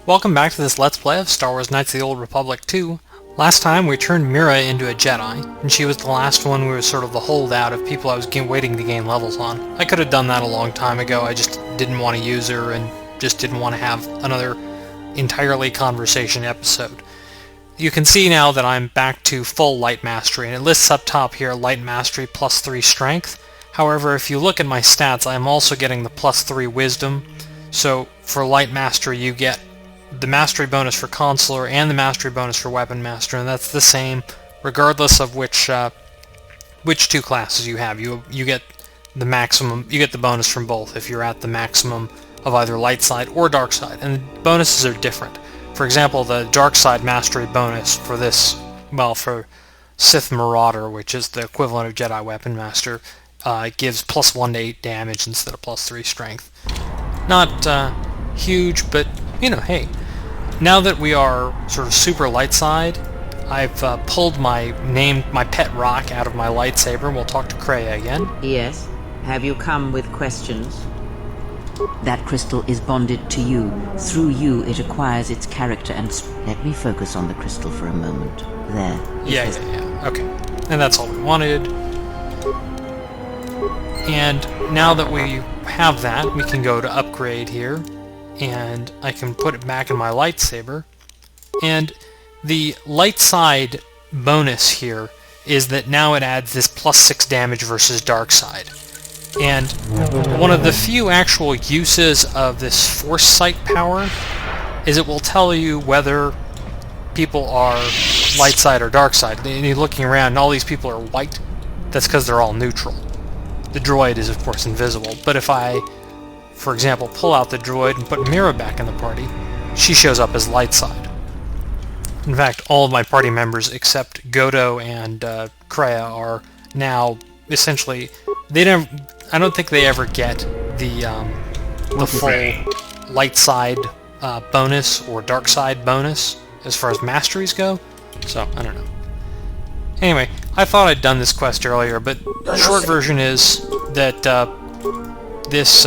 Welcome back to this Let's Play of Star Wars Knights of the Old Republic 2. Last time we turned Mira into a Jedi, and she was the last one. We were sort of the holdout of people I was waiting to gain levels on. I could have done that a long time ago, I just didn't want to use her and just didn't want to have another entirely conversation episode. You can see now that I'm back to full Light Mastery, and it lists up top here Light Mastery plus 3 Strength. However, if you look at my stats, I am also getting the plus 3 Wisdom. So for Light Mastery you get the Mastery bonus for Consular and the Mastery bonus for Weapon Master, and that's the same regardless of which two classes you have. You get the maximum, you get the bonus from both if you're at the maximum of either Light Side or Dark Side, and the bonuses are different. For example, the Dark Side Mastery bonus for this, well, for Sith Marauder, which is the equivalent of Jedi Weapon Master, gives plus 1 to 8 damage instead of plus 3 Strength. Not huge, but, you know, hey. Now that we are sort of super light side, I've pulled my pet rock out of my lightsaber, and we'll talk to Kreia again. Yes? Have you come with questions? That crystal is bonded to you. Through you, it acquires its character and... Let me focus on the crystal for a moment. There. Yeah. Okay. And that's all we wanted. And now that we have that, we can go to upgrade here, and I can put it back in my lightsaber. And the light side bonus here is that now it adds this plus 6 damage versus dark side. And one of the few actual uses of this force sight power is it will tell you whether people are light side or dark side. And you're looking around and all these people are white. That's because they're all neutral. The droid is, of course, invisible, but if I, for example, pull out the droid and put Mira back in the party, she shows up as light side. In fact, all of my party members except Godo and Kreia are now essentially... I don't think they ever get the full light side bonus or dark side bonus as far as masteries go, so I don't know. Anyway, I thought I'd done this quest earlier, but the short version is that this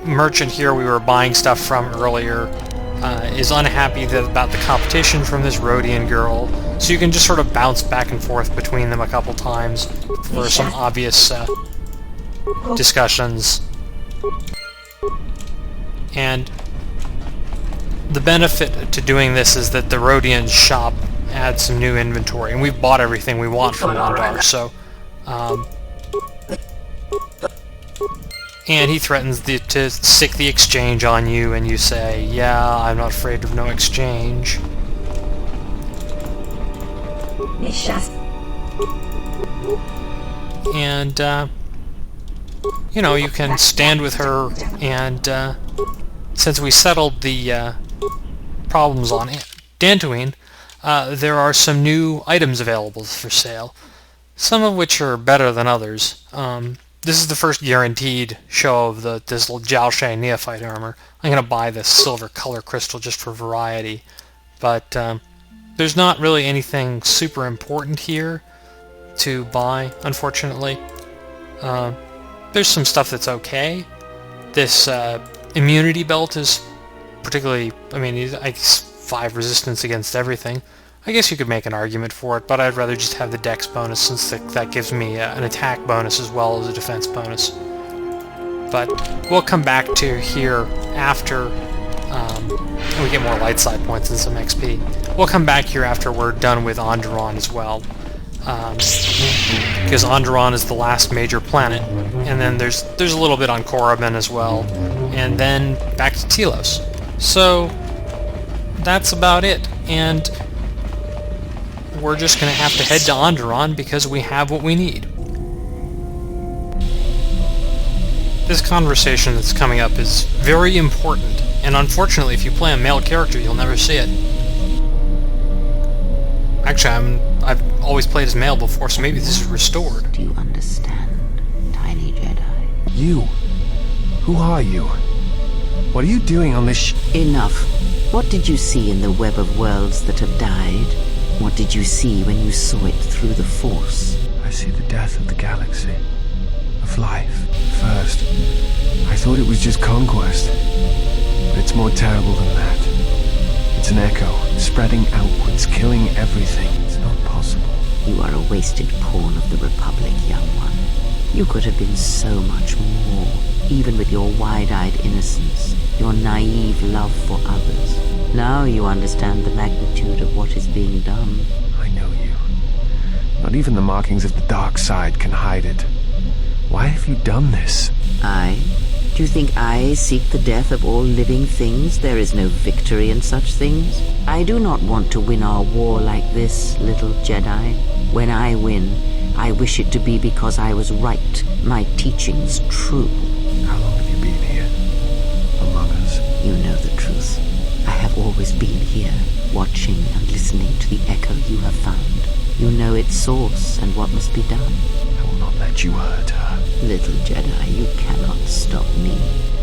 merchant here we were buying stuff from earlier is unhappy about the competition from this Rhodian girl, so you can just sort of bounce back and forth between them a couple times for some obvious discussions. And the benefit to doing this is that the Rhodian shop adds some new inventory, and we've bought everything we want from Wandar, so... and he threatens to stick the exchange on you, and you say, yeah, I'm not afraid of no exchange. And, you know, you can stand with her, and since we settled the problems on Dantooine, there are some new items available for sale, some of which are better than others. This is the first guaranteed show of this Jiao Shay Neophyte armor. I'm going to buy this silver color crystal just for variety, but there's not really anything super important here to buy, unfortunately. There's some stuff that's okay. This immunity belt is particularly, I mean, it's 5 resistance against everything. I guess you could make an argument for it, but I'd rather just have the dex bonus since that gives me an attack bonus as well as a defense bonus. But we'll come back to here after we get more light side points and some XP. We'll come back here after we're done with Onderon as well. Because Onderon is the last major planet, and then there's a little bit on Korriban as well, and then back to Telos. So that's about it, and we're just going to have to head to Onderon because we have what we need. This conversation that's coming up is very important, and unfortunately if you play a male character you'll never see it. Actually, I've always played as male before, so maybe this is restored. Do you understand, tiny Jedi? You? Who are you? What are you doing on this Enough. What did you see in the web of worlds that have died? What did you see when you saw it through the Force? I see the death of the galaxy. Of life. First, I thought it was just conquest. But it's more terrible than that. It's an echo, spreading outwards, killing everything. It's not possible. You are a wasted pawn of the Republic, young one. You could have been so much more, even with your wide-eyed innocence, your naive love for others. Now you understand the magnitude of what is being done. I know you. Not even the markings of the dark side can hide it. Why have you done this? I? Do you think I seek the death of all living things? There is no victory in such things. I do not want to win our war like this, little Jedi. When I win, I wish it to be because I was right, my teachings true. How long have you been here? Among us? You know the truth. I have always been here, watching and listening to the echo you have found. You know its source and what must be done. I will not let you hurt her. Little Jedi, you cannot stop me.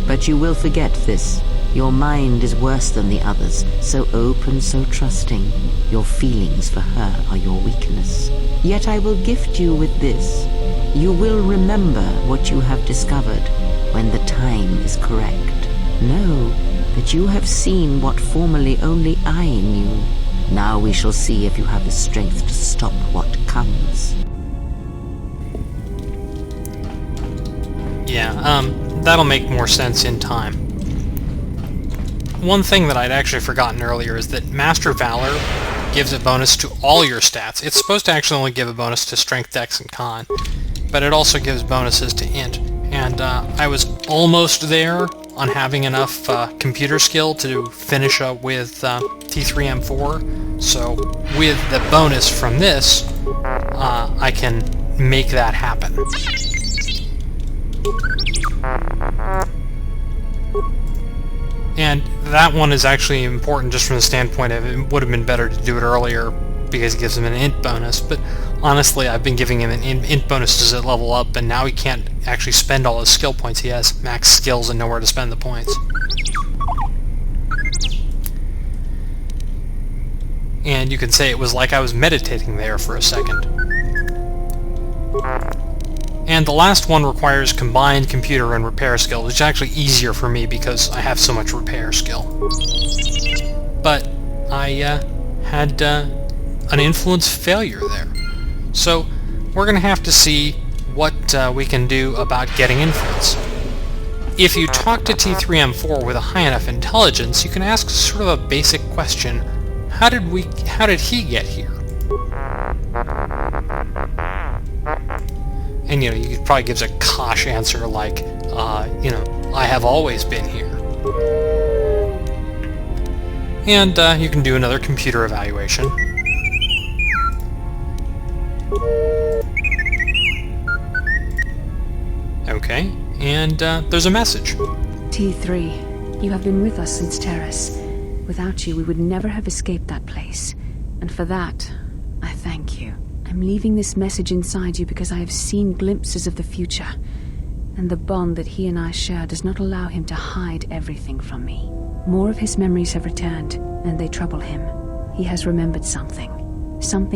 But you will forget this. Your mind is worse than the others, so open, so trusting. Your feelings for her are your weakness. Yet I will gift you with this. You will remember what you have discovered when the time is correct. Know that you have seen what formerly only I knew. Now we shall see if you have the strength to stop what comes. Yeah, that'll make more sense in time. One thing that I'd actually forgotten earlier is that Master Valor gives a bonus to all your stats. It's supposed to actually only give a bonus to Strength, Dex, and Con, but it also gives bonuses to Int. And I was almost there on having enough computer skill to finish up with T3M4, so with the bonus from this, I can make that happen. And that one is actually important just from the standpoint of it would have been better to do it earlier because it gives him an int bonus, but honestly I've been giving him an int bonuses at level up, and now he can't actually spend all his skill points. He has max skills and nowhere to spend the points. And you can say it was like I was meditating there for a second. And the last one requires combined computer and repair skill, which is actually easier for me because I have so much repair skill. But I had an influence failure there. So we're going to have to see what we can do about getting influence. If you talk to T3M4 with a high enough intelligence, you can ask sort of a basic question. How did he get here? And, you know, you probably gives a Kosh answer like, you know, I have always been here. And you can do another computer evaluation. Okay, and there's a message. T3, you have been with us since Terrace. Without you, we would never have escaped that place. And for that, I thank you. I'm leaving this message inside you because I have seen glimpses of the future, and the bond that he and I share does not allow him to hide everything from me. More of his memories have returned, and they trouble him. He has remembered something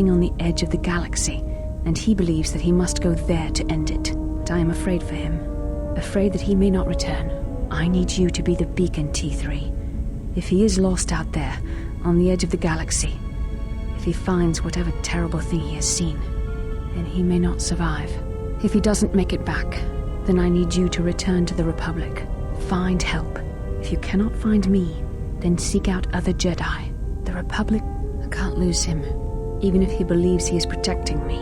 on the edge of the galaxy, and he believes that he must go there to end it. But I am afraid for him, afraid that he may not return. I need you to be the beacon, T3. If he is lost out there, on the edge of the galaxy, if he finds whatever terrible thing he has seen, then he may not survive. If he doesn't make it back, then I need you to return to the Republic. Find help. If you cannot find me, then seek out other Jedi. The Republic, I can't lose him, even if he believes he is protecting me.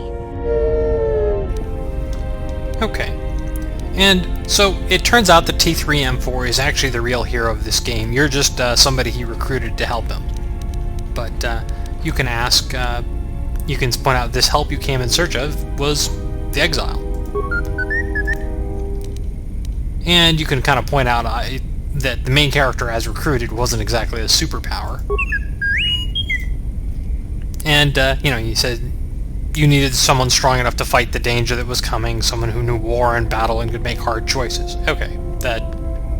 Okay. And so it turns out that T3M4 is actually the real hero of this game. You're just somebody he recruited to help him. But you can ask, you can point out this help you came in search of was the exile. And you can kind of point out that the main character as recruited wasn't exactly a superpower. And, you know, he said you needed someone strong enough to fight the danger that was coming, someone who knew war and battle and could make hard choices. Okay, that,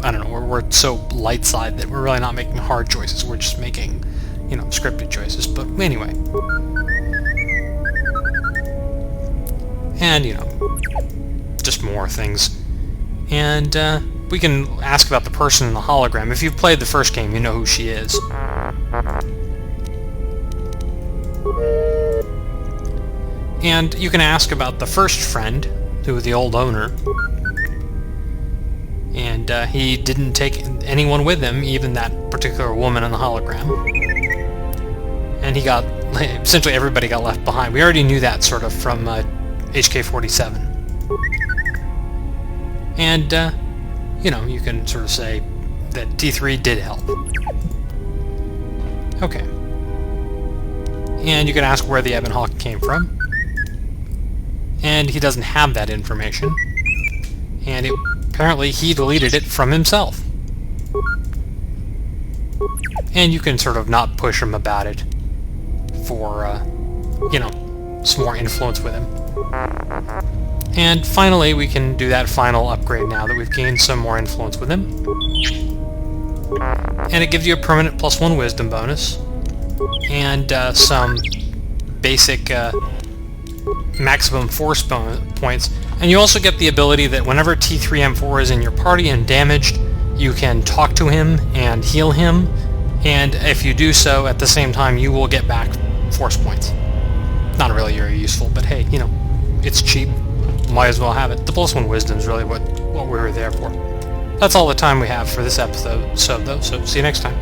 I don't know, we're so light side that we're really not making hard choices, we're just making, you know, scripted choices, but anyway. And, you know, just more things. And, we can ask about the person in the hologram. If you've played the first game, you know who she is. And you can ask about the first friend, who was the old owner. And he didn't take anyone with him, even that particular woman in the hologram. And he got, essentially everybody got left behind. We already knew that sort of from HK-47. And, you know, you can sort of say that T3 did help. Okay. And you can ask where the Ebon Hawk came from. And he doesn't have that information. And apparently he deleted it from himself. And you can sort of not push him about it for, you know, some more influence with him. And finally, we can do that final upgrade now that we've gained some more influence with him. And it gives you a permanent +1 wisdom bonus, and some basic maximum force points. And you also get the ability that whenever T3M4 is in your party and damaged, you can talk to him and heal him, and if you do so, at the same time, you will get back force points. Not really very useful, but hey, you know, it's cheap. Might as well have it. The +1 wisdom is really what we were there for. That's all the time we have for this episode, though, so see you next time.